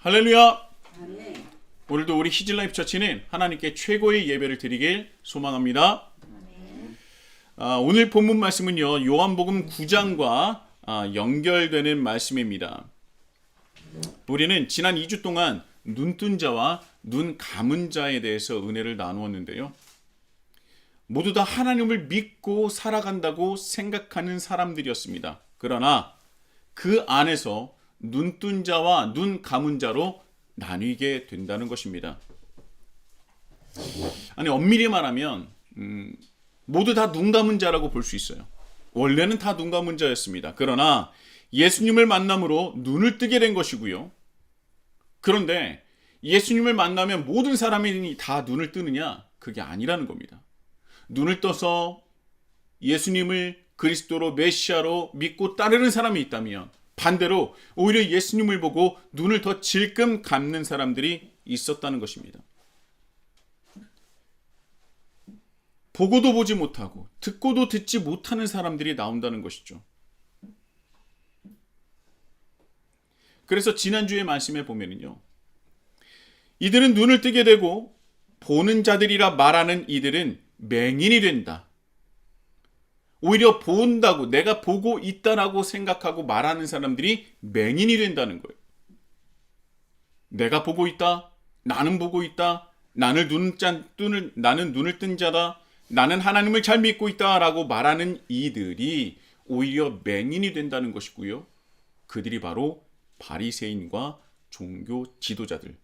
할렐루야! 아멘. 오늘도 우리 히즐라이프 처치는 하나님께 최고의 예배를 드리길 소망합니다. 오늘 본문 말씀은요, 요한복음 9장과 연결되는 말씀입니다. 우리는 지난 2주 동안 눈뜬 자와 눈 감은 자에 대해서 은혜를 나누었는데요. 모두 다 하나님을 믿고 살아간다고 생각하는 사람들이었습니다. 그러나 그 안에서 눈뜬 자와 눈 감은 자로 나뉘게 된다는 것입니다. 아니, 엄밀히 말하면 모두 다 눈 감은 자라고 볼 수 있어요. 원래는 다 눈 감은 자였습니다. 그러나 예수님을 만남으로 눈을 뜨게 된 것이고요. 그런데 예수님을 만나면 모든 사람이 다 눈을 뜨느냐? 그게 아니라는 겁니다. 눈을 떠서 예수님을 그리스도로 메시아로 믿고 따르는 사람이 있다면, 반대로 오히려 예수님을 보고 눈을 더 질끔 감는 사람들이 있었다는 것입니다. 보고도 보지 못하고 듣고도 듣지 못하는 사람들이 나온다는 것이죠. 그래서 지난주의 말씀에 보면은요, 이들은 눈을 뜨게 되고 보는 자들이라 말하는 이들은 맹인이 된다. 오히려 본다고, 내가 보고 있다라고 생각하고 말하는 사람들이 맹인이 된다는 거예요. 내가 보고 있다, 나는 보고 있다, 나는 눈을 뜬 자다, 나는 하나님을 잘 믿고 있다라고 말하는 이들이 오히려 맹인이 된다는 것이고요. 그들이 바로 바리새인과 종교 지도자들,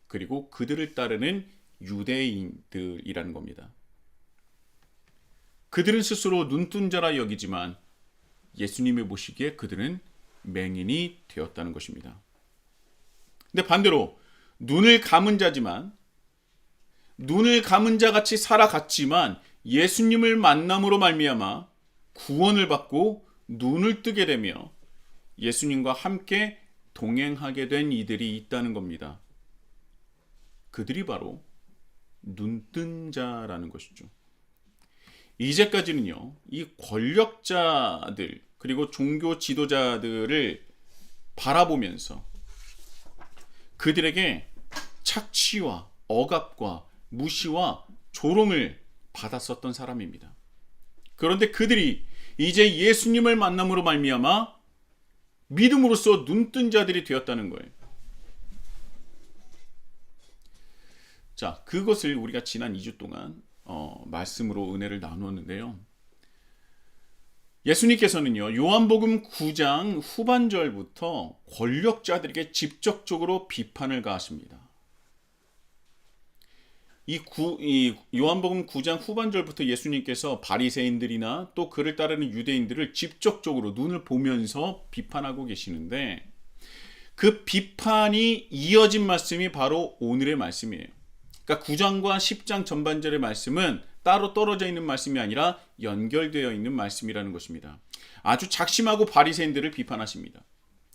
그리고 그들을 따르는 유대인들이라는 겁니다. 그들은 스스로 눈뜬 자라 여기지만 예수님이 보시기에 그들은 맹인이 되었다는 것입니다. 근데 반대로 눈을 감은 자지만, 눈을 감은 자 같이 살아갔지만 예수님을 만남으로 말미암아 구원을 받고 눈을 뜨게 되며 예수님과 함께 동행하게 된 이들이 있다는 겁니다. 그들이 바로 눈뜬 자라는 것이죠. 이제까지는요, 이 권력자들 그리고 종교 지도자들을 바라보면서 그들에게 착취와 억압과 무시와 조롱을 받았었던 사람입니다. 그런데 그들이 이제 예수님을 만남으로 말미암아 믿음으로써 눈뜬 자들이 되었다는 거예요. 자, 그것을 우리가 지난 2주 동안 말씀으로 은혜를 나누었는데요. 예수님께서는요, 요한복음 9장 후반절부터 권력자들에게 직접적으로 비판을 가하십니다. 이 요한복음 9장 후반절부터 예수님께서 바리새인들이나 또 그를 따르는 유대인들을 직접적으로 눈을 보면서 비판하고 계시는데, 그 비판이 이어진 말씀이 바로 오늘의 말씀이에요. 그러니까 9장과 10장 전반절의 말씀은 따로 떨어져 있는 말씀이 아니라 연결되어 있는 말씀이라는 것입니다. 아주 작심하고 바리새인들을 비판하십니다.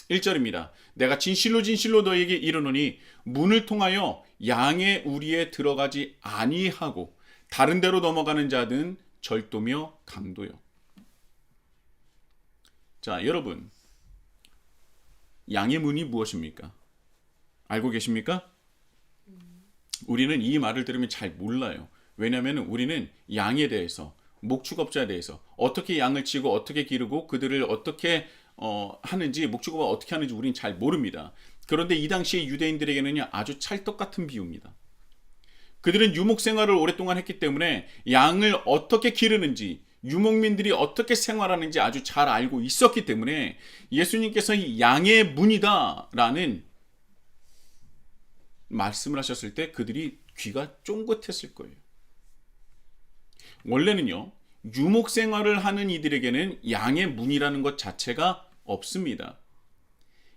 1절입니다. 내가 진실로 진실로 너에게 이르노니 문을 통하여 양의 우리에 들어가지 아니하고 다른 데로 넘어가는 자는 절도며 강도요. 자, 여러분, 양의 문이 무엇입니까? 알고 계십니까? 우리는 이 말을 들으면 잘 몰라요. 왜냐하면 우리는 양에 대해서, 목축업자에 대해서 어떻게 양을 치고 어떻게 기르고 그들을 어떻게 하는지, 목축업을 어떻게 하는지 우리는 잘 모릅니다. 그런데 이 당시에 유대인들에게는 아주 찰떡같은 비유입니다. 그들은 유목 생활을 오랫동안 했기 때문에 양을 어떻게 기르는지, 유목민들이 어떻게 생활하는지 아주 잘 알고 있었기 때문에 예수님께서 이 양의 문이다라는 말씀을 하셨을 때 그들이 귀가 쫑긋했을 거예요. 원래는요, 유목 생활을 하는 이들에게는 양의 문이라는 것 자체가 없습니다.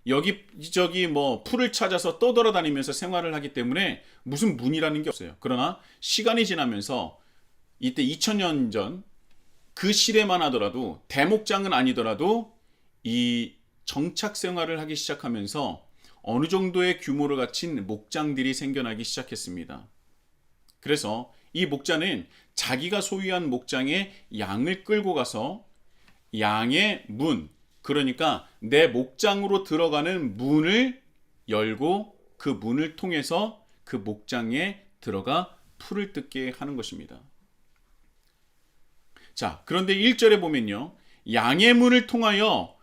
여기저기 풀을 찾아서 떠돌아다니면서 생활을 하기 때문에 무슨 문이라는 게 없어요. 그러나 시간이 지나면서 이때 2000년 전 그 시대만 하더라도, 대목장은 아니더라도 이 정착 생활을 하기 시작하면서 어느 정도의 규모를 갖춘 목장들이 생겨나기 시작했습니다. 그래서 이 목자는 자기가 소유한 목장에 양을 끌고 가서 양의 문, 그러니까 내 목장으로 들어가는 문을 열고 그 문을 통해서 그 목장에 들어가 풀을 뜯게 하는 것입니다. 자, 그런데 1절에 보면요. 양의 문을 통하여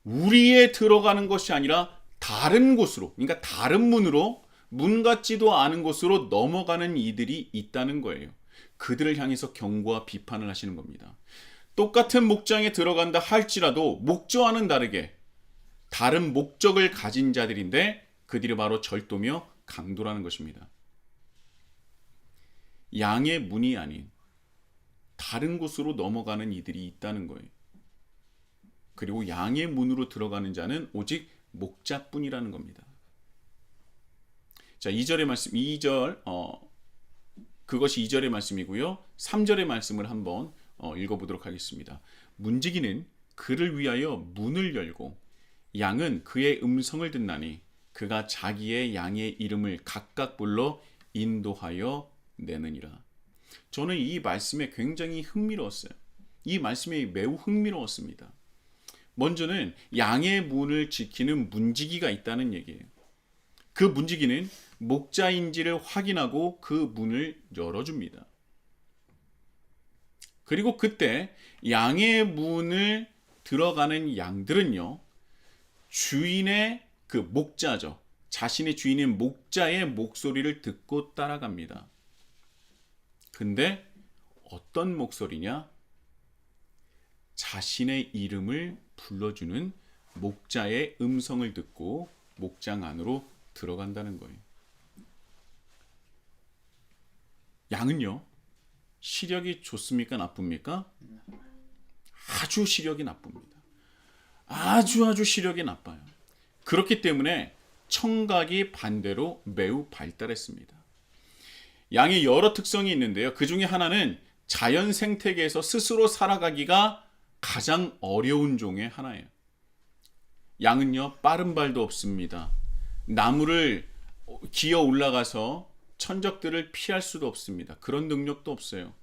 우리에 들어가는 것이 아니라 다른 곳으로, 그러니까 다른 문으로, 문 같지도 않은 곳으로 넘어가는 이들이 있다는 거예요. 그들을 향해서 경고와 비판을 하시는 겁니다. 똑같은 목장에 들어간다 할지라도 목적와는 다르게 다른 목적을 가진 자들인데 그들이 바로 절도며 강도라는 것입니다. 양의 문이 아닌 다른 곳으로 넘어가는 이들이 있다는 거예요. 그리고 양의 문으로 들어가는 자는 오직 목자뿐이라는 겁니다. 자, 2절의 말씀, 2절 그것이 2절의 말씀이고요. 3절의 말씀을 한번 읽어보도록 하겠습니다. 문지기는 그를 위하여 문을 열고 양은 그의 음성을 듣나니 그가 자기의 양의 이름을 각각 불러 인도하여 내느니라. 저는 이 말씀에 굉장히 흥미로웠어요. 이 말씀이 매우 흥미로웠습니다. 먼저는 양의 문을 지키는 문지기가 있다는 얘기예요. 그 문지기는 목자인지를 확인하고 그 문을 열어줍니다. 그리고 그때 양의 문을 들어가는 양들은요, 주인의 그 목자죠. 자신의 주인인 목자의 목소리를 듣고 따라갑니다. 근데 어떤 목소리냐? 자신의 이름을 불러주는 목자의 음성을 듣고 목장 안으로 들어간다는 거예요. 양은요, 시력이 좋습니까? 나쁩니까? 아주 시력이 나쁩니다. 아주 시력이 나빠요. 그렇기 때문에 청각이 반대로 매우 발달했습니다. 양의 여러 특성이 있는데요. 그 중에 하나는 자연 생태계에서 스스로 살아가기가 가장 어려운 종의 하나예요. 양은요, 빠른 발도 없습니다. 나무를 기어 올라가서 천적들을 피할 수도 없습니다. 그런 능력도 없어요.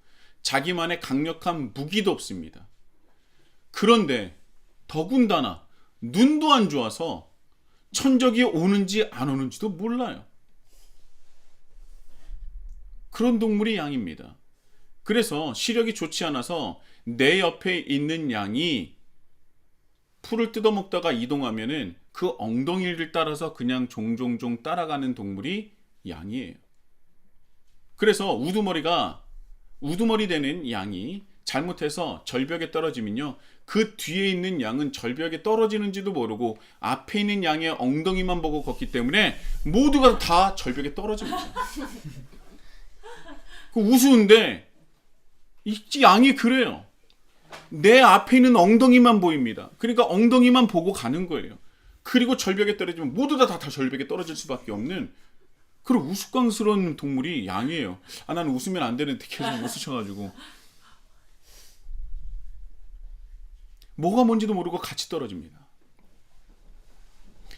자기만의 강력한 무기도 없습니다. 그런데 더군다나 눈도 안 좋아서 천적이 오는지 안 오는지도 몰라요. 그런 동물이 양입니다. 그래서 시력이 좋지 않아서 내 옆에 있는 양이 풀을 뜯어먹다가 이동하면은 그 엉덩이를 따라서 그냥 종종종 따라가는 동물이 양이에요. 그래서 우두머리 되는 양이 잘못해서 절벽에 떨어지면요, 그 뒤에 있는 양은 절벽에 떨어지는지도 모르고 앞에 있는 양의 엉덩이만 보고 걷기 때문에 모두가 다 절벽에 떨어집니다. 그 우스운데 이 양이 그래요. 내 앞에 있는 엉덩이만 보입니다. 그러니까 엉덩이만 보고 가는 거예요. 그리고 절벽에 떨어지면 모두 다 절벽에 떨어질 수밖에 없는 그런 우스꽝스러운 동물이 양이에요. 나는 웃으면 안 되는데 계속 웃으셔가지고 뭐가 뭔지도 모르고 같이 떨어집니다.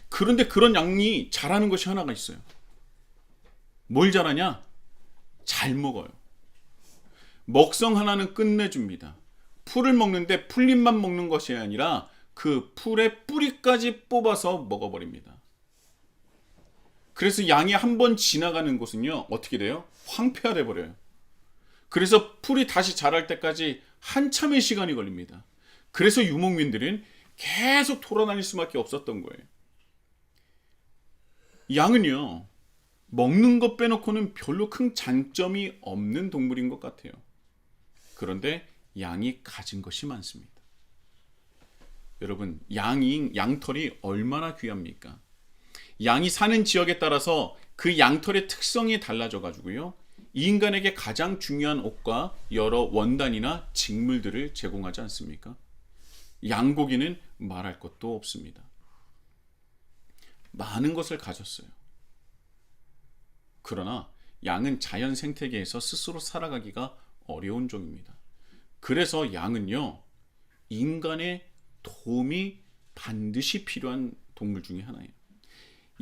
그런데 그런 양이 잘하는 것이 하나가 있어요. 뭘 잘하냐? 잘 먹어요. 먹성 하나는 끝내줍니다. 풀을 먹는데 풀잎만 먹는 것이 아니라 그 풀의 뿌리까지 뽑아서 먹어버립니다. 그래서 양이 한 번 지나가는 곳은요, 어떻게 돼요? 황폐화돼 버려요. 그래서 풀이 다시 자랄 때까지 한참의 시간이 걸립니다. 그래서 유목민들은 계속 돌아다닐 수밖에 없었던 거예요. 양은요, 먹는 것 빼놓고는 별로 큰 장점이 없는 동물인 것 같아요. 그런데 양이 가진 것이 많습니다. 여러분, 양털이 얼마나 귀합니까? 양이 사는 지역에 따라서 그 양털의 특성이 달라져 가지고요, 인간에게 가장 중요한 옷과 여러 원단이나 직물들을 제공하지 않습니까? 양고기는 말할 것도 없습니다. 많은 것을 가졌어요. 그러나 양은 자연 생태계에서 스스로 살아가기가 어려운 종입니다. 그래서 양은요, 인간의 도움이 반드시 필요한 동물 중에 하나예요.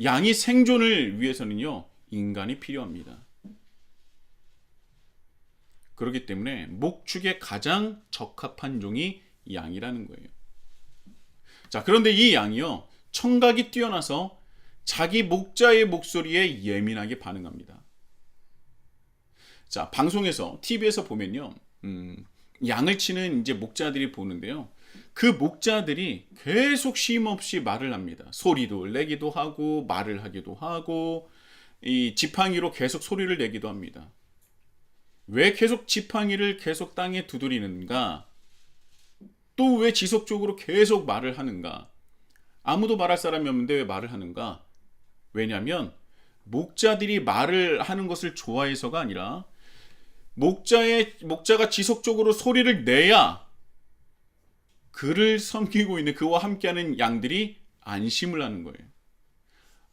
양이 생존을 위해서는요, 인간이 필요합니다. 그렇기 때문에 목축에 가장 적합한 종이 양이라는 거예요. 자, 그런데 이 양이요, 청각이 뛰어나서 자기 목자의 목소리에 예민하게 반응합니다. 자, 방송에서 TV에서 보면요, 양을 치는 이제 목자들이 보는데요. 그 목자들이 계속 쉼없이 말을 합니다. 소리를 내기도 하고 말을 하기도 하고 이 지팡이로 계속 소리를 내기도 합니다. 왜 계속 지팡이를 계속 땅에 두드리는가? 또 왜 지속적으로 계속 말을 하는가? 아무도 말할 사람이 없는데 왜 말을 하는가? 왜냐하면 목자들이 말을 하는 것을 좋아해서가 아니라 목자가 지속적으로 소리를 내야 그를 섬기고 있는 그와 함께하는 양들이 안심을 하는 거예요.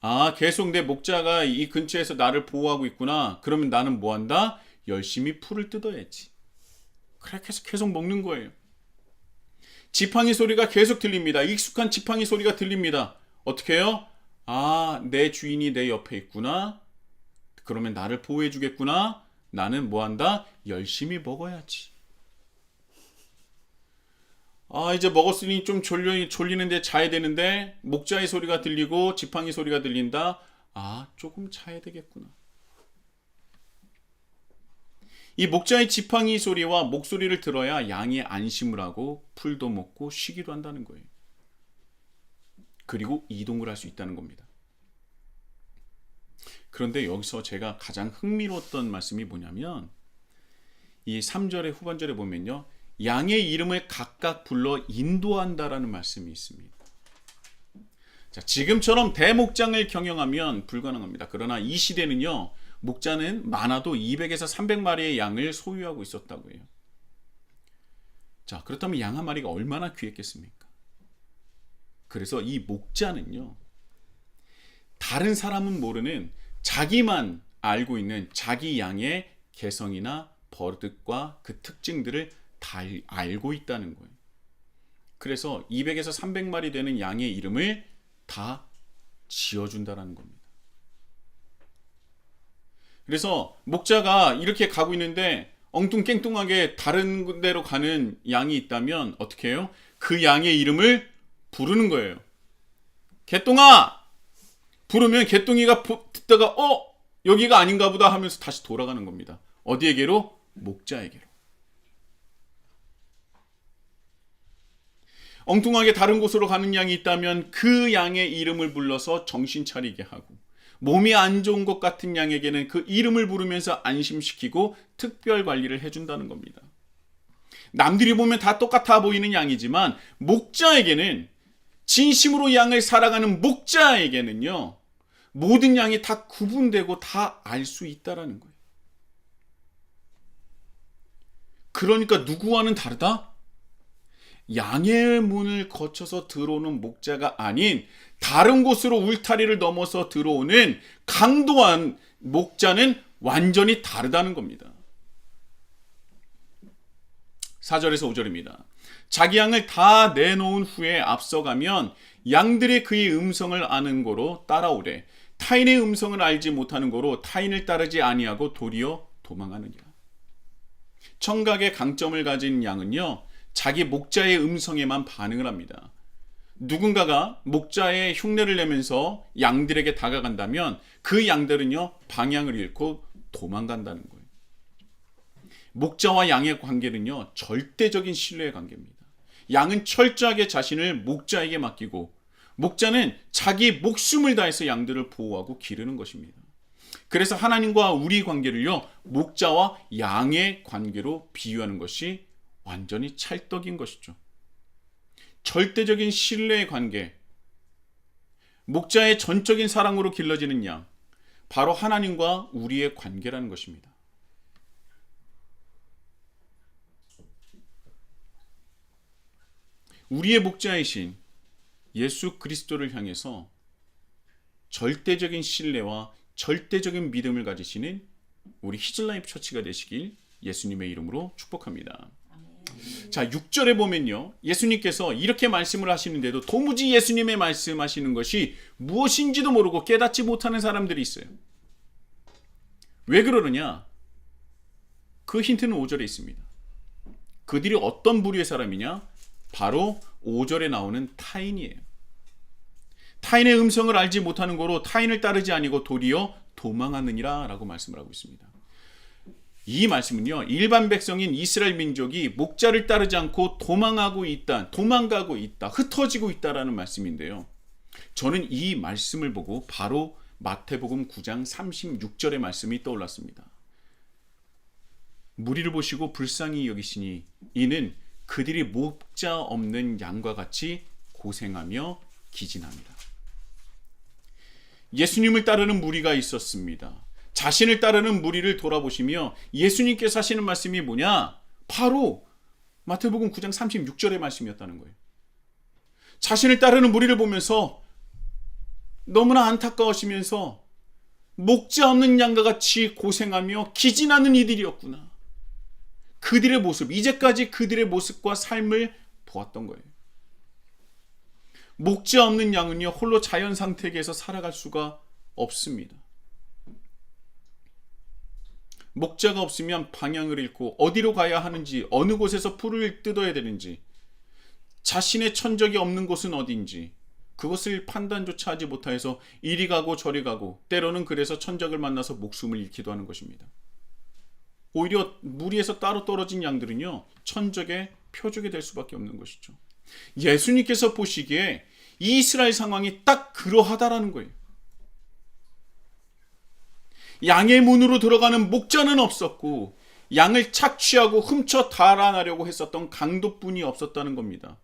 아, 계속 내 목자가 이 근처에서 나를 보호하고 있구나. 그러면 나는 뭐 한다? 열심히 풀을 뜯어야지. 그래, 계속 먹는 거예요. 지팡이 소리가 계속 들립니다. 익숙한 지팡이 소리가 들립니다. 어떻게 해요? 아, 내 주인이 내 옆에 있구나. 그러면 나를 보호해 주겠구나. 나는 뭐 한다? 열심히 먹어야지. 아, 이제 먹었으니 좀 졸리는데 자야 되는데 목자의 소리가 들리고 지팡이 소리가 들린다. 아, 조금 자야 되겠구나. 이 목자의 지팡이 소리와 목소리를 들어야 양이 안심을 하고 풀도 먹고 쉬기도 한다는 거예요. 그리고 이동을 할 수 있다는 겁니다. 그런데 여기서 제가 가장 흥미로웠던 말씀이 뭐냐면 이 3절의 후반절에 보면요. 양의 이름을 각각 불러 인도한다라는 말씀이 있습니다. 자, 지금처럼 대목장을 경영하면 불가능합니다. 그러나 이 시대는요. 목자는 많아도 200에서 300마리의 양을 소유하고 있었다고 해요. 자, 그렇다면 양 한 마리가 얼마나 귀했겠습니까? 그래서 이 목자는요. 다른 사람은 모르는 자기만 알고 있는 자기 양의 개성이나 버릇과 그 특징들을 다 알고 있다는 거예요. 그래서 200에서 300마리 되는 양의 이름을 다 지어준다는 겁니다. 그래서 목자가 이렇게 가고 있는데 엉뚱깽뚱하게 다른 데로 가는 양이 있다면 어떻게 해요? 그 양의 이름을 부르는 거예요. 개똥아! 부르면 개똥이가 듣다가 여기가 아닌가 보다 하면서 다시 돌아가는 겁니다. 어디에게로? 목자에게로. 엉뚱하게 다른 곳으로 가는 양이 있다면 그 양의 이름을 불러서 정신 차리게 하고 몸이 안 좋은 것 같은 양에게는 그 이름을 부르면서 안심시키고 특별 관리를 해준다는 겁니다. 남들이 보면 다 똑같아 보이는 양이지만 목자에게는 진심으로 양을 사랑하는 목자에게는요. 모든 양이 다 구분되고 다 알 수 있다라는 거예요. 그러니까 누구와는 다르다? 양의 문을 거쳐서 들어오는 목자가 아닌 다른 곳으로 울타리를 넘어서 들어오는 강도한 목자는 완전히 다르다는 겁니다. 4절에서 5절입니다. 자기 양을 다 내놓은 후에 앞서가면 양들이 그의 음성을 아는 고로 따라오되 타인의 음성을 알지 못하는 고로 타인을 따르지 아니하고 도리어 도망하느니라. 청각의 강점을 가진 양은요. 자기 목자의 음성에만 반응을 합니다. 누군가가 목자의 흉내를 내면서 양들에게 다가간다면 그 양들은요. 방향을 잃고 도망간다는 거예요. 목자와 양의 관계는요. 절대적인 신뢰의 관계입니다. 양은 철저하게 자신을 목자에게 맡기고 목자는 자기 목숨을 다해서 양들을 보호하고 기르는 것입니다. 그래서 하나님과 우리 관계를요. 목자와 양의 관계로 비유하는 것이 완전히 찰떡인 것이죠. 절대적인 신뢰의 관계, 목자의 전적인 사랑으로 길러지는 양, 바로 하나님과 우리의 관계라는 것입니다. 우리의 목자이신 예수 그리스도를 향해서 절대적인 신뢰와 절대적인 믿음을 가지시는 우리 히즐라이프 처치가 되시길 예수님의 이름으로 축복합니다. 자, 6절에 보면요. 예수님께서 이렇게 말씀을 하시는데도 도무지 예수님의 말씀하시는 것이 무엇인지도 모르고 깨닫지 못하는 사람들이 있어요. 왜 그러느냐? 그 힌트는 5절에 있습니다. 그들이 어떤 부류의 사람이냐? 바로 5절에 나오는 타인이에요. 타인의 음성을 알지 못하는 거로 타인을 따르지 아니고 도리어 도망하느니라 라고 말씀을 하고 있습니다. 이 말씀은요, 일반 백성인 이스라엘 민족이 목자를 따르지 않고 도망가고 있다, 흩어지고 있다라는 말씀인데요. 저는 이 말씀을 보고 바로 마태복음 9장 36절의 말씀이 떠올랐습니다. 무리를 보시고 불쌍히 여기시니 이는 그들이 목자 없는 양과 같이 고생하며 기진합니다. 예수님을 따르는 무리가 있었습니다. 자신을 따르는 무리를 돌아보시며 예수님께서 하시는 말씀이 뭐냐? 바로 마태복음 9장 36절의 말씀이었다는 거예요. 자신을 따르는 무리를 보면서 너무나 안타까워하시면서 목자 없는 양과 같이 고생하며 기진하는 이들이었구나. 그들의 모습, 이제까지 그들의 모습과 삶을 보았던 거예요. 목자 없는 양은요, 홀로 자연 상태에서 살아갈 수가 없습니다. 목자가 없으면 방향을 잃고 어디로 가야 하는지, 어느 곳에서 풀을 뜯어야 되는지, 자신의 천적이 없는 곳은 어딘지 그것을 판단조차 하지 못하여서 이리 가고 저리 가고, 때로는 그래서 천적을 만나서 목숨을 잃기도 하는 것입니다. 오히려 무리에서 따로 떨어진 양들은요, 천적의 표적이 될 수밖에 없는 것이죠. 예수님께서 보시기에 이스라엘 상황이 딱 그러하다라는 거예요. 양의 문으로 들어가는 목자는 없었고 양을 착취하고 훔쳐 달아나려고 했었던 강도뿐이 없었다는 겁니다.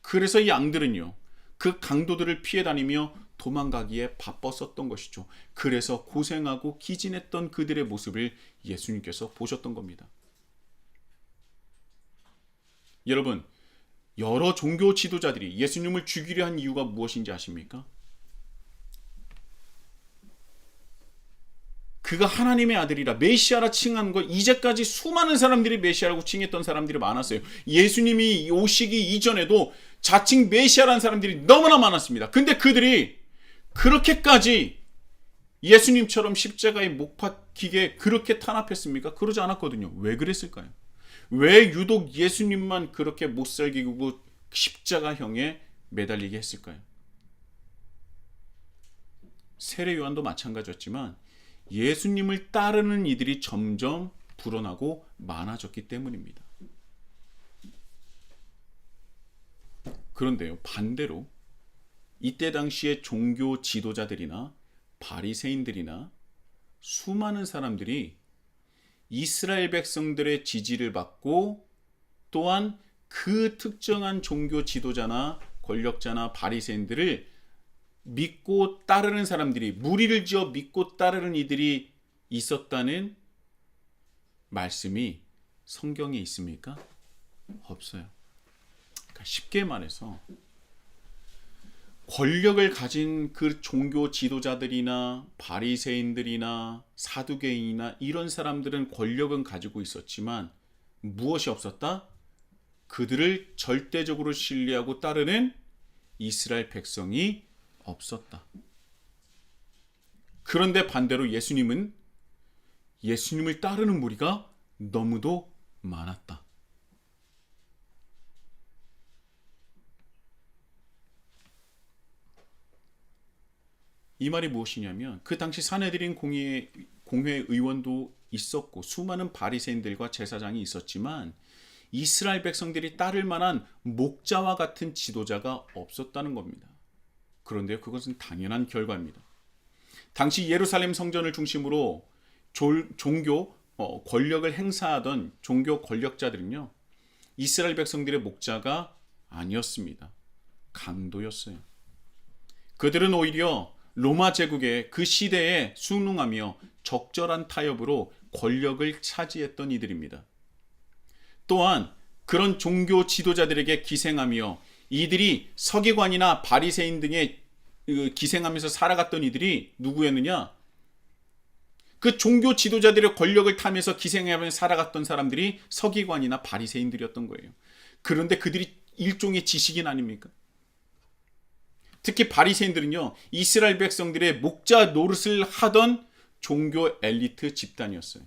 그래서 이 양들은요, 그 강도들을 피해 다니며 도망가기에 바빴었던 것이죠. 그래서 고생하고 기진했던 그들의 모습을 예수님께서 보셨던 겁니다. 여러분, 여러 종교 지도자들이 예수님을 죽이려 한 이유가 무엇인지 아십니까? 그가 하나님의 아들이라 메시아라 칭한 것, 이제까지 수많은 사람들이 메시아라고 칭했던 사람들이 많았어요. 예수님이 오시기 이전에도 자칭 메시아라는 사람들이 너무나 많았습니다. 근데 그들이 그렇게까지 예수님처럼 십자가에 못 박히게 그렇게 탄압했습니까? 그러지 않았거든요. 왜 그랬을까요? 왜 유독 예수님만 그렇게 못살게 구고 십자가형에 매달리게 했을까요? 세례 요한도 마찬가지였지만 예수님을 따르는 이들이 점점 불어나고 많아졌기 때문입니다. 그런데요, 반대로 이때 당시의 종교 지도자들이나 바리새인들이나 수많은 사람들이 이스라엘 백성들의 지지를 받고 또한 그 특정한 종교 지도자나 권력자나 바리새인들을 믿고 따르는 사람들이, 무리를 지어 믿고 따르는 이들이 있었다는 말씀이 성경에 있습니까? 없어요. 그러니까 쉽게 말해서 권력을 가진 그 종교 지도자들이나 바리새인들이나 사두개인이나 이런 사람들은 권력은 가지고 있었지만 무엇이 없었다? 그들을 절대적으로 신뢰하고 따르는 이스라엘 백성이 없었다. 그런데 반대로 예수님을 따르는 무리가 너무도 많았다. 이 말이 무엇이냐면, 그 당시 산헤드린 공회 의원도 있었고 수많은 바리새인들과 제사장이 있었지만 이스라엘 백성들이 따를 만한 목자와 같은 지도자가 없었다는 겁니다. 그런데 그것은 당연한 결과입니다. 당시 예루살렘 성전을 중심으로 종교 권력을 행사하던 종교 권력자들은요, 이스라엘 백성들의 목자가 아니었습니다. 강도였어요. 그들은 오히려 로마 제국의 그 시대에 순응하며 적절한 타협으로 권력을 차지했던 이들입니다. 또한 그런 종교 지도자들에게 기생하며 이들이 서기관이나 바리새인 등에 기생하면서 살아갔던 이들이 누구였느냐? 그 종교 지도자들의 권력을 타면서 기생하면서 살아갔던 사람들이 서기관이나 바리새인들이었던 거예요. 그런데 그들이 일종의 지식인 아닙니까? 특히 바리새인들은요, 이스라엘 백성들의 목자 노릇을 하던 종교 엘리트 집단이었어요.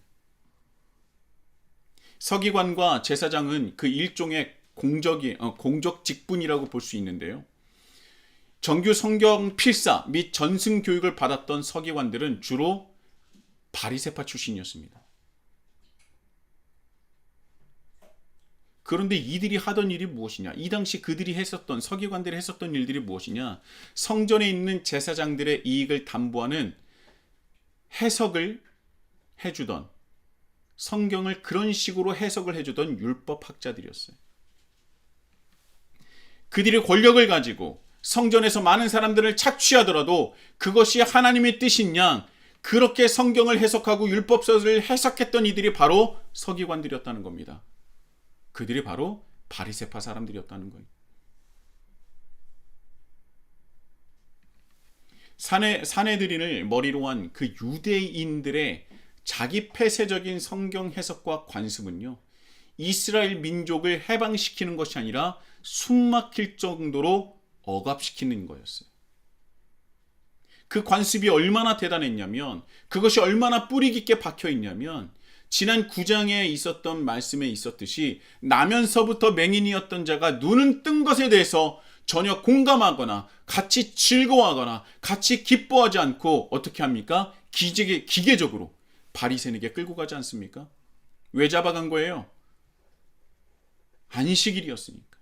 서기관과 제사장은 그 일종의 공적 직분이라고 볼 수 있는데요. 정규 성경 필사 및 전승 교육을 받았던 서기관들은 주로 바리새파 출신이었습니다. 그런데 이들이 하던 일이 무엇이냐? 이 당시 그들이 했었던, 서기관들이 했었던 일들이 무엇이냐? 성전에 있는 제사장들의 이익을 담보하는 해석을 해주던, 성경을 그런 식으로 해석을 해주던 율법학자들이었어요. 그들의 권력을 가지고 성전에서 많은 사람들을 착취하더라도 그것이 하나님의 뜻인 양 그렇게 성경을 해석하고 율법서를 해석했던 이들이 바로 서기관들이었다는 겁니다. 그들이 바로 바리새파 사람들이었다는 거예요. 사내들인을 머리로 한 그 유대인들의 자기 폐쇄적인 성경 해석과 관습은요, 이스라엘 민족을 해방시키는 것이 아니라 숨막힐 정도로 억압시키는 거였어요. 그 관습이 얼마나 대단했냐면, 그것이 얼마나 뿌리 깊게 박혀 있냐면, 지난 9장에 있었던 말씀에 있었듯이 나면서부터 맹인이었던 자가 눈은 뜬 것에 대해서 전혀 공감하거나 같이 즐거워하거나 같이 기뻐하지 않고 어떻게 합니까? 기계적으로 바리새인에게 끌고 가지 않습니까? 왜 잡아간 거예요? 안식일이었으니까.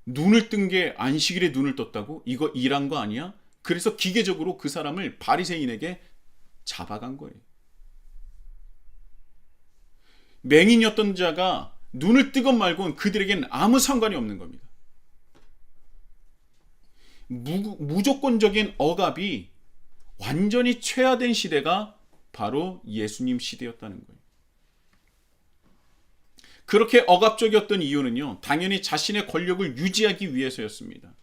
눈을 뜬 게 안식일에 눈을 떴다고? 이거 일한 거 아니야? 그래서 기계적으로 그 사람을 바리새인에게 잡아간 거예요. 맹인이었던 자가 눈을 뜨건 말건 그들에게는 아무 상관이 없는 겁니다. 무조건적인 억압이 완전히 최하된 시대가 바로 예수님 시대였다는 거예요. 그렇게 억압적이었던 이유는요, 당연히 자신의 권력을 유지하기 위해서였습니다.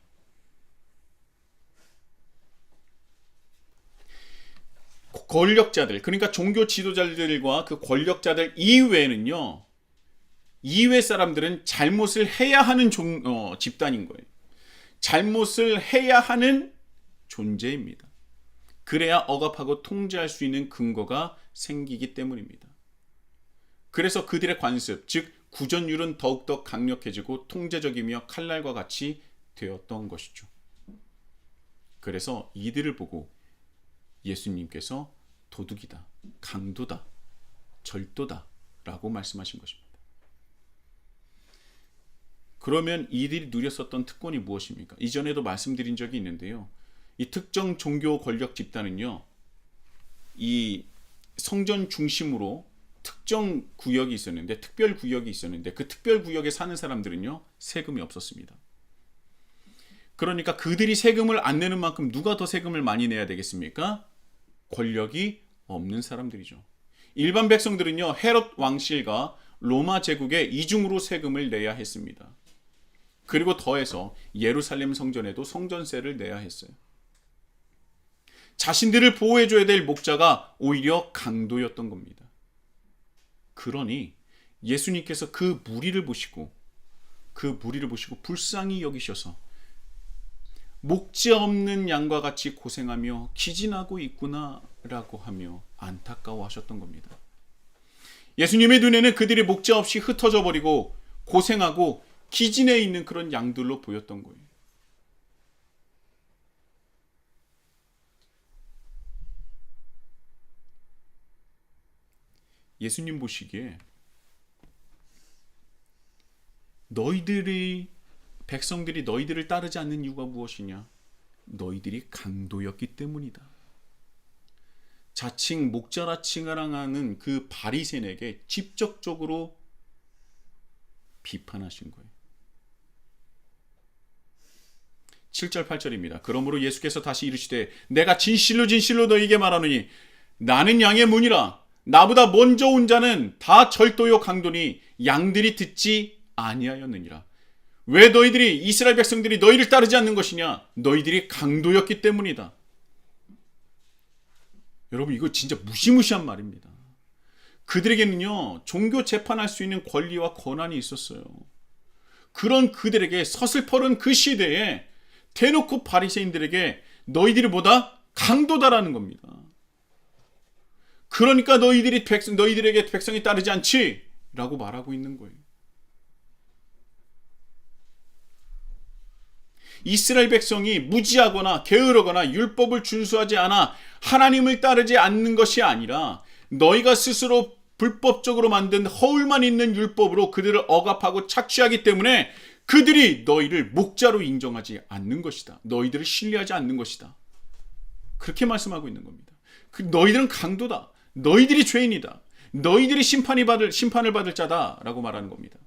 권력자들, 그러니까 종교 지도자들과 그 권력자들 이외에는요, 이외 사람들은 잘못을 해야 하는 집단인 거예요. 잘못을 해야 하는 존재입니다. 그래야 억압하고 통제할 수 있는 근거가 생기기 때문입니다. 그래서 그들의 관습, 즉 구전율은 더욱더 강력해지고 통제적이며 칼날과 같이 되었던 것이죠. 그래서 이들을 보고 예수님께서 도둑이다, 강도다, 절도다 라고 말씀하신 것입니다. 그러면 이들이 누렸었던 특권이 무엇입니까? 이전에도 말씀드린 적이 있는데요. 이 특정 종교 권력 집단은요, 이 성전 중심으로 특정 구역이 있었는데, 특별 구역이 있었는데, 그 특별 구역에 사는 사람들은요, 세금이 없었습니다. 그러니까 그들이 세금을 안 내는 만큼 누가 더 세금을 많이 내야 되겠습니까? 권력이 없는 사람들이죠. 일반 백성들은요, 헤롯 왕실과 로마 제국의 이중으로 세금을 내야 했습니다. 그리고 더해서 예루살렘 성전에도 성전세를 내야 했어요. 자신들을 보호해줘야 될 목자가 오히려 강도였던 겁니다. 그러니 예수님께서 그 무리를 보시고 불쌍히 여기셔서 목자 없는 양과 같이 고생하며 기진하고 있구나 라고 하며 안타까워하셨던 겁니다. 예수님의 눈에는 그들이 목자 없이 흩어져 버리고 고생하고 기진해 있는 그런 양들로 보였던 거예요. 예수님 보시기에 백성들이 너희들을 따르지 않는 이유가 무엇이냐? 너희들이 강도였기 때문이다. 자칭 목자라 칭하는 그 바리새인에게 직접적으로 비판하신 거예요. 7절 8절입니다. 그러므로 예수께서 다시 이르시되 내가 진실로 진실로 너희에게 말하노니 나는 양의 문이라. 나보다 먼저 온 자는 다 절도요 강도니 양들이 듣지 아니하였느니라. 왜 너희들이 이스라엘 백성들이 너희를 따르지 않는 것이냐? 너희들이 강도였기 때문이다. 여러분, 이거 진짜 무시무시한 말입니다. 그들에게는요, 종교 재판할 수 있는 권리와 권한이 있었어요. 그런 그들에게 서슬퍼른 그 시대에 대놓고 바리새인들에게 너희들이 뭐다? 강도다라는 겁니다. 그러니까 너희들에게 백성이 따르지 않지? 라고 말하고 있는 거예요. 이스라엘 백성이 무지하거나 게으르거나 율법을 준수하지 않아 하나님을 따르지 않는 것이 아니라 너희가 스스로 불법적으로 만든 허울만 있는 율법으로 그들을 억압하고 착취하기 때문에 그들이 너희를 목자로 인정하지 않는 것이다. 너희들을 신뢰하지 않는 것이다. 그렇게 말씀하고 있는 겁니다. 너희들은 강도다. 너희들이 죄인이다. 너희들이 심판을 받을 자다라고 말하는 겁니다.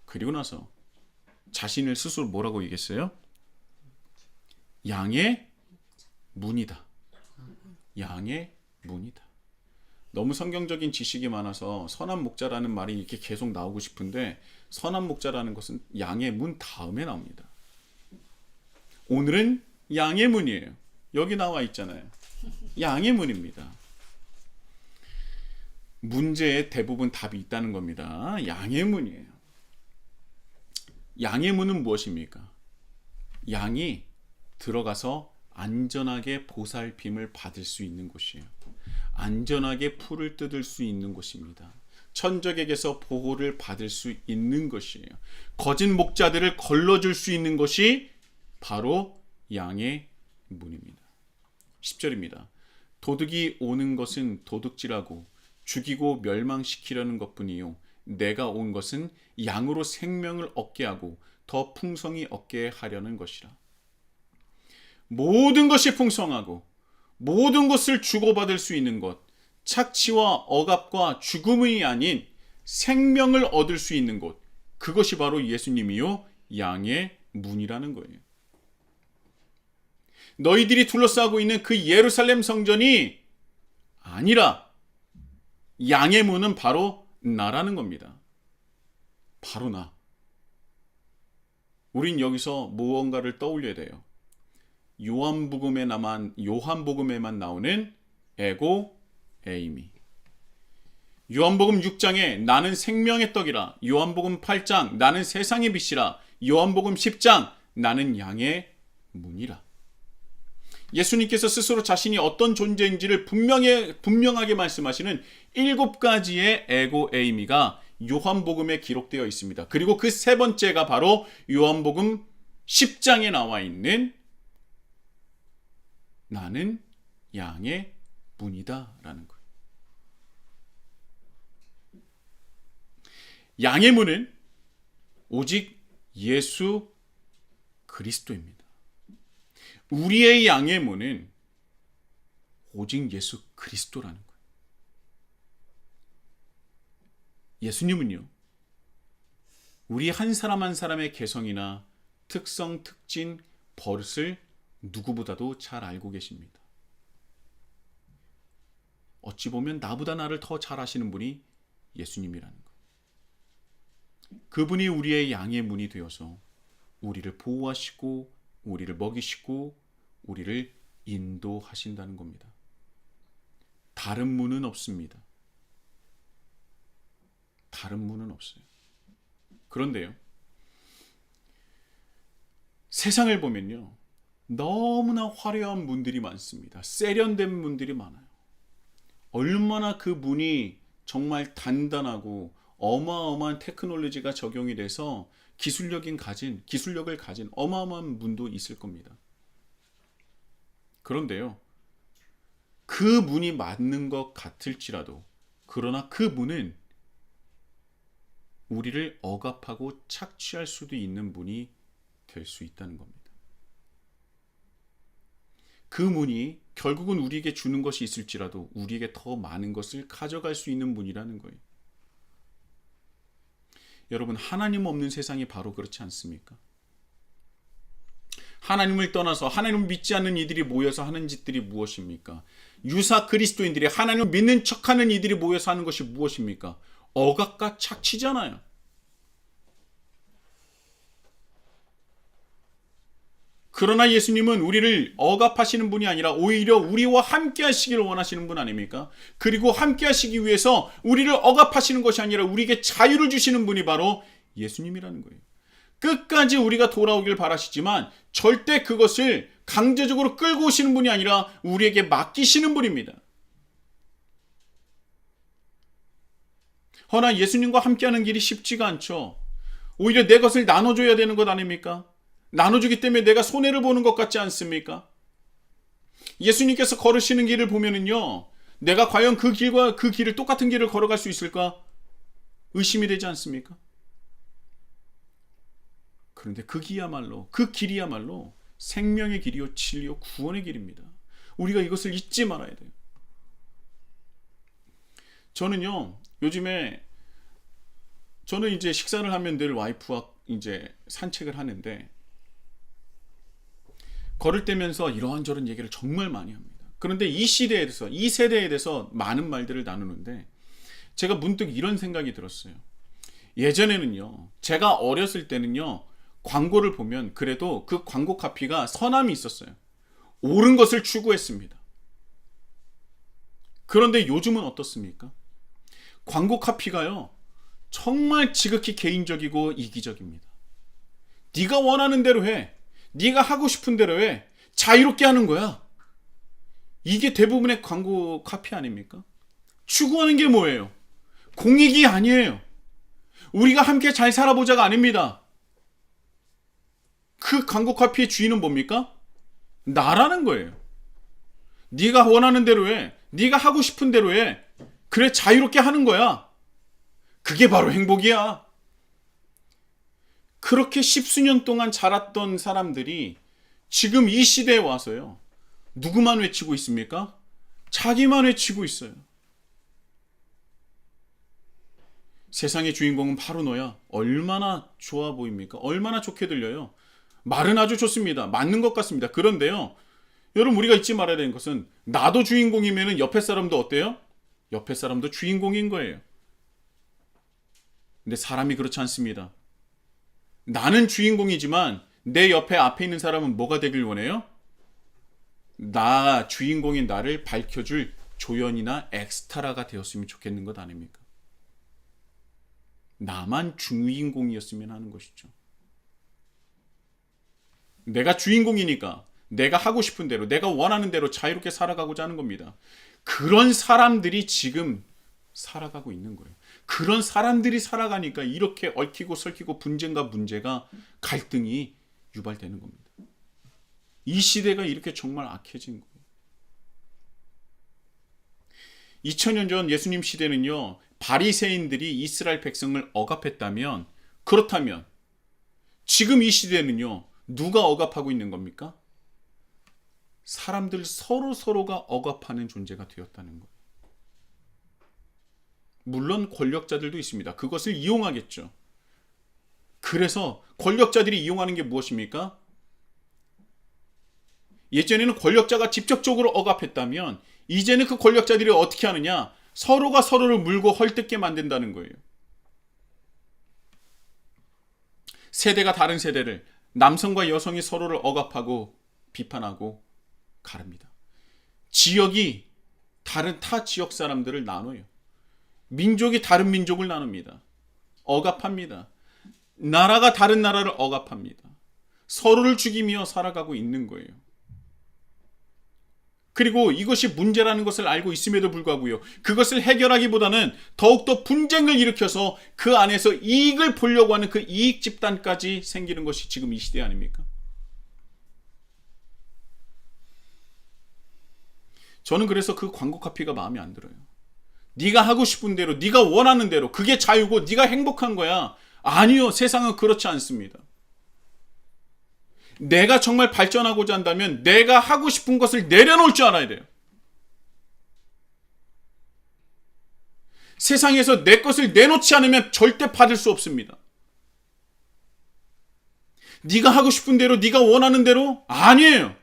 그리고 나서 자신을 스스로 뭐라고 얘기했어요? 양의 문이다. 양의 문이다. 너무 성경적인 지식이 많아서 선한 목자라는 말이 이렇게 계속 나오고 싶은데 선한 목자라는 것은 양의 문 다음에 나옵니다. 오늘은 양의 문이에요. 여기 나와 있잖아요. 양의 문입니다. 문제의 대부분 답이 있다는 겁니다. 양의 문이에요. 양의 문은 무엇입니까? 양이 들어가서 안전하게 보살핌을 받을 수 있는 곳이에요. 안전하게 풀을 뜯을 수 있는 곳입니다. 천적에게서 보호를 받을 수 있는 것이에요. 거짓 목자들을 걸러줄 수 있는 것이 바로 양의 문입니다. 10절입니다. 도둑이 오는 것은 도둑질하고 죽이고 멸망시키려는 것뿐이요 내가 온 것은 양으로 생명을 얻게 하고 더 풍성히 얻게 하려는 것이라. 모든 것이 풍성하고 모든 것을 주고받을 수 있는 것, 착취와 억압과 죽음이 아닌 생명을 얻을 수 있는 곳, 그것이 바로 예수님이요 양의 문이라는 거예요. 너희들이 둘러싸고 있는 그 예루살렘 성전이 아니라 양의 문은 바로 나라는 겁니다. 바로 나. 우린 여기서 무언가를 떠올려야 돼요. 요한복음에만 나오는 에고 에이미. 요한복음 6장에 나는 생명의 떡이라. 요한복음 8장 나는 세상의 빛이라. 요한복음 10장 나는 양의 문이라. 예수님께서 스스로 자신이 어떤 존재인지를 분명하게 말씀하시는 7가지의 에고 에이미가 요한복음에 기록되어 있습니다. 그리고 그 세 번째가 바로 요한복음 10장에 나와 있는 나는 양의 문이다 라는 거예요. 양의 문은 오직 예수 그리스도입니다. 우리의 양의 문은 오직 예수 그리스도라는 거예요. 예수님은요, 우리 한 사람 한 사람의 개성이나 특성, 특징, 버릇을 누구보다도 잘 알고 계십니다. 어찌 보면 나보다 나를 더 잘 아시는 분이 예수님이라는 거예요. 그분이 우리의 양의 문이 되어서 우리를 보호하시고 우리를 먹이시고 우리를 인도하신다는 겁니다. 다른 문은 없습니다. 다른 문은 없어요. 그런데요, 세상을 보면요, 너무나 화려한 문들이 많습니다. 세련된 문들이 많아요. 얼마나 그 문이 정말 단단하고 어마어마한 테크놀로지가 적용이 돼서 기술력을 가진 어마어마한 문도 있을 겁니다. 그런데요, 그 문이 맞는 것 같을지라도, 그러나 그 문은 우리를 억압하고 착취할 수도 있는 문이 될 수 있다는 겁니다. 그 문이 결국은 우리에게 주는 것이 있을지라도 우리에게 더 많은 것을 가져갈 수 있는 문이라는 거예요. 여러분, 하나님 없는 세상이 바로 그렇지 않습니까? 하나님을 떠나서 하나님을 믿지 않는 이들이 모여서 하는 짓들이 무엇입니까? 유사 그리스도인들이 하나님을 믿는 척하는 이들이 모여서 하는 것이 무엇입니까? 억압과 착취잖아요. 그러나 예수님은 우리를 억압하시는 분이 아니라 오히려 우리와 함께 하시기를 원하시는 분 아닙니까? 그리고 함께 하시기 위해서 우리를 억압하시는 것이 아니라 우리에게 자유를 주시는 분이 바로 예수님이라는 거예요. 끝까지 우리가 돌아오길 바라시지만 절대 그것을 강제적으로 끌고 오시는 분이 아니라 우리에게 맡기시는 분입니다. 허나 예수님과 함께하는 길이 쉽지가 않죠. 오히려 내 것을 나눠줘야 되는 것 아닙니까? 나눠주기 때문에 내가 손해를 보는 것 같지 않습니까? 예수님께서 걸으시는 길을 보면은요, 내가 과연 그 길과 그 길을 똑같은 길을 걸어갈 수 있을까? 의심이 되지 않습니까? 그런데 그 길이야말로 생명의 길이요, 진리요, 구원의 길입니다. 우리가 이것을 잊지 말아야 돼요. 저는요, 요즘에 저는 이제 식사를 하면 늘 와이프와 이제 산책을 하는데, 걸을 때면서 이런저런 얘기를 정말 많이 합니다. 그런데 이 시대에 대해서, 이 세대에 대해서 많은 말들을 나누는데, 제가 문득 이런 생각이 들었어요. 예전에는요, 제가 어렸을 때는요, 광고를 보면 그래도 그 광고 카피가 선함이 있었어요. 옳은 것을 추구했습니다. 그런데 요즘은 어떻습니까? 광고 카피가요, 정말 지극히 개인적이고 이기적입니다. 네가 원하는 대로 해. 네가 하고 싶은 대로 해. 자유롭게 하는 거야. 이게 대부분의 광고 카피 아닙니까? 추구하는 게 뭐예요? 공익이 아니에요. 우리가 함께 잘 살아보자가 아닙니다. 그 광고 카피의 주인은 뭡니까? 나라는 거예요. 네가 원하는 대로 해. 네가 하고 싶은 대로 해. 그래, 자유롭게 하는 거야. 그게 바로 행복이야. 그렇게 십수년 동안 자랐던 사람들이 지금 이 시대에 와서요, 누구만 외치고 있습니까? 자기만 외치고 있어요. 세상의 주인공은 바로 너야. 얼마나 좋아 보입니까? 얼마나 좋게 들려요. 말은 아주 좋습니다. 맞는 것 같습니다. 그런데요, 여러분, 우리가 잊지 말아야 되는 것은, 나도 주인공이면 옆에 사람도 어때요? 옆에 사람도 주인공인 거예요. 근데 사람이 그렇지 않습니다. 나는 주인공이지만 내 옆에 앞에 있는 사람은 뭐가 되길 원해요? 나 주인공인 나를 밝혀줄 조연이나 엑스트라가 되었으면 좋겠는 것 아닙니까? 나만 주인공이었으면 하는 것이죠. 내가 주인공이니까 내가 하고 싶은 대로, 내가 원하는 대로 자유롭게 살아가고자 하는 겁니다. 그런 사람들이 지금 살아가고 있는 거예요. 그런 사람들이 살아가니까 이렇게 얽히고 설키고 분쟁과 문제가, 갈등이 유발되는 겁니다. 이 시대가 이렇게 정말 악해진 거예요. 2000년 전 예수님 시대는요, 바리새인들이 이스라엘 백성을 억압했다면, 그렇다면 지금 이 시대는요, 누가 억압하고 있는 겁니까? 사람들 서로가 억압하는 존재가 되었다는 거예요. 물론 권력자들도 있습니다. 그것을 이용하겠죠. 그래서 권력자들이 이용하는 게 무엇입니까? 예전에는 권력자가 직접적으로 억압했다면, 이제는 그 권력자들이 어떻게 하느냐? 서로가 서로를 물고 헐뜯게 만든다는 거예요. 세대가 다른 세대를, 남성과 여성이 서로를 억압하고 비판하고 가릅니다. 지역이 다른 타 지역 사람들을 나눠요. 민족이 다른 민족을 나눕니다. 억압합니다. 나라가 다른 나라를 억압합니다. 서로를 죽이며 살아가고 있는 거예요. 그리고 이것이 문제라는 것을 알고 있음에도 불구하고요, 그것을 해결하기보다는 더욱더 분쟁을 일으켜서 그 안에서 이익을 보려고 하는 그 이익 집단까지 생기는 것이 지금 이 시대 아닙니까? 저는 그래서 그 광고 카피가 마음에 안 들어요. 네가 하고 싶은 대로, 네가 원하는 대로, 그게 자유고 네가 행복한 거야. 아니요, 세상은 그렇지 않습니다. 내가 정말 발전하고자 한다면 내가 하고 싶은 것을 내려놓을 줄 알아야 돼요. 세상에서 내 것을 내놓지 않으면 절대 받을 수 없습니다. 네가 하고 싶은 대로, 네가 원하는 대로? 아니에요.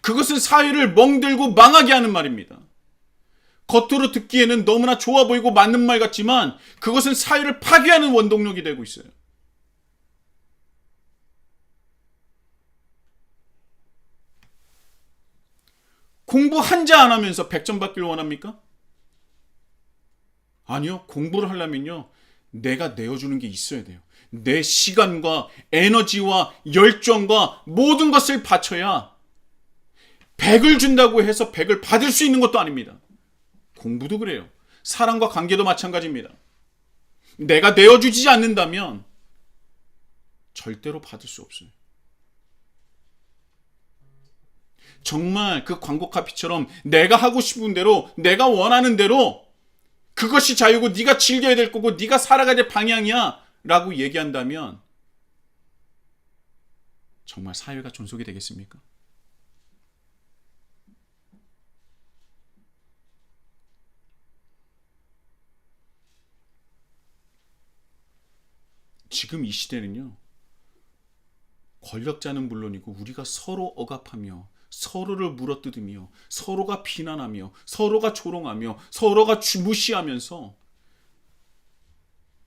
그것은 사회를 멍들고 망하게 하는 말입니다. 겉으로 듣기에는 너무나 좋아 보이고 맞는 말 같지만 그것은 사회를 파괴하는 원동력이 되고 있어요. 공부 한자 안 하면서 100점 받기를 원합니까? 아니요. 공부를 하려면요, 내가 내어주는 게 있어야 돼요. 내 시간과 에너지와 열정과 모든 것을 바쳐야 100을 준다고 해서 100을 받을 수 있는 것도 아닙니다. 공부도 그래요. 사람과 관계도 마찬가지입니다. 내가 내어주지 않는다면 절대로 받을 수 없어요. 정말 그 광고 카피처럼 내가 하고 싶은 대로, 내가 원하는 대로 그것이 자유고 네가 즐겨야 될 거고 네가 살아가야 될 방향이야 라고 얘기한다면 정말 사회가 존속이 되겠습니까? 지금 이 시대는요, 권력자는 물론이고 우리가 서로 억압하며 서로를 물어뜯으며 서로가 비난하며 서로가 조롱하며 서로가 무시하면서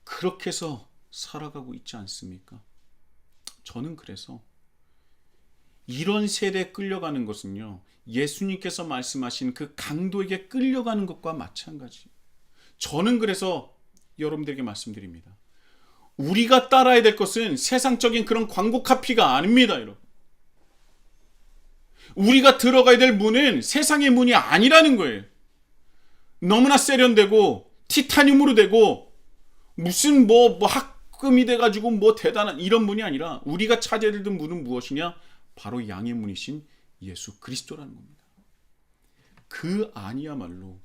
그렇게 해서 살아가고 있지 않습니까? 저는 그래서 이런 세대에 끌려가는 것은요, 예수님께서 말씀하신 그 강도에게 끌려가는 것과 마찬가지. 저는 그래서 여러분들에게 말씀드립니다. 우리가 따라야 될 것은 세상적인 그런 광고 카피가 아닙니다, 여러분. 우리가 들어가야 될 문은 세상의 문이 아니라는 거예요. 너무나 세련되고 티타늄으로 되고 무슨 뭐 합금이 돼가지고 뭐 대단한 이런 문이 아니라 우리가 찾아야 될 문은 무엇이냐? 바로 양의 문이신 예수 그리스도라는 겁니다. 그 안이야말로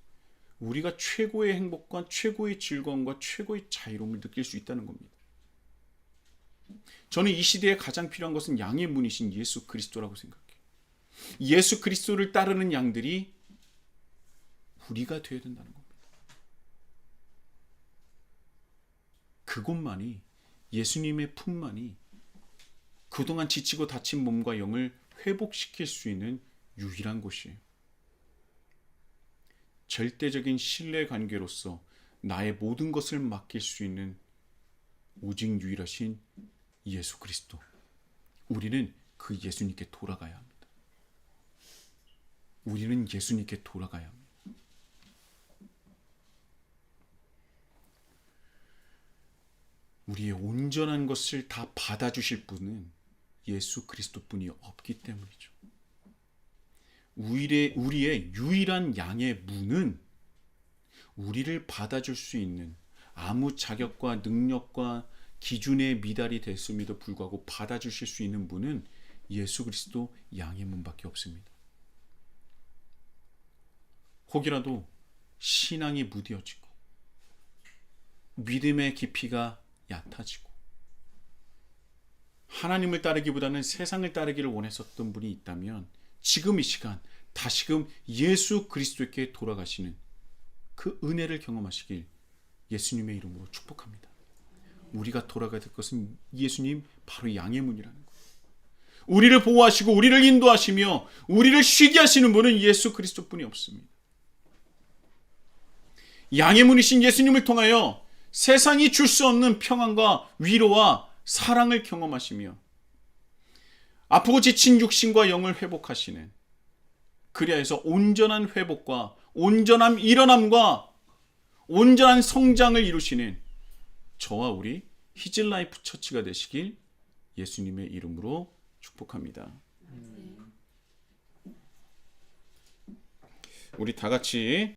우리가 최고의 행복과 최고의 즐거움과 최고의 자유로움을 느낄 수 있다는 겁니다. 저는 이 시대에 가장 필요한 것은 양의 문이신 예수 그리스도라고 생각해요. 예수 그리스도를 따르는 양들이 우리가 되어야 된다는 겁니다. 그것만이, 예수님의 품만이 그동안 지치고 다친 몸과 영을 회복시킬 수 있는 유일한 곳이에요. 절대적인 신뢰 관계로서 나의 모든 것을 맡길 수 있는 오직 유일하신 예수 그리스도. 우리는 그 예수님께 돌아가야 합니다. 우리는 예수님께 돌아가야 합니다. 우리의 온전한 것을 다 받아주실 분은 예수 그리스도뿐이 없기 때문이죠. 우리의 유일한 양의 문은 우리를 받아줄 수 있는 아무 자격과 능력과 기준에 미달이 됐음에도 불구하고 받아주실 수 있는 분은 예수 그리스도 양의 문밖에 없습니다. 혹이라도 신앙이 무뎌지고 믿음의 깊이가 얕아지고 하나님을 따르기보다는 세상을 따르기를 원했었던 분이 있다면 지금 이 시간 다시금 예수 그리스도께 돌아가시는 그 은혜를 경험하시길 예수님의 이름으로 축복합니다. 우리가 돌아가야 될 것은 예수님 바로 양의 문이라는 거예요. 우리를 보호하시고 우리를 인도하시며 우리를 쉬게 하시는 분은 예수 그리스도뿐이 없습니다. 양의 문이신 예수님을 통하여 세상이 줄 수 없는 평안과 위로와 사랑을 경험하시며 아프고 지친 육신과 영을 회복하시는, 그리하여서 온전한 회복과 온전한 일어남과 온전한 성장을 이루시는 저와 우리 히즐라이프 처치가 되시길 예수님의 이름으로 축복합니다. 우리 다 같이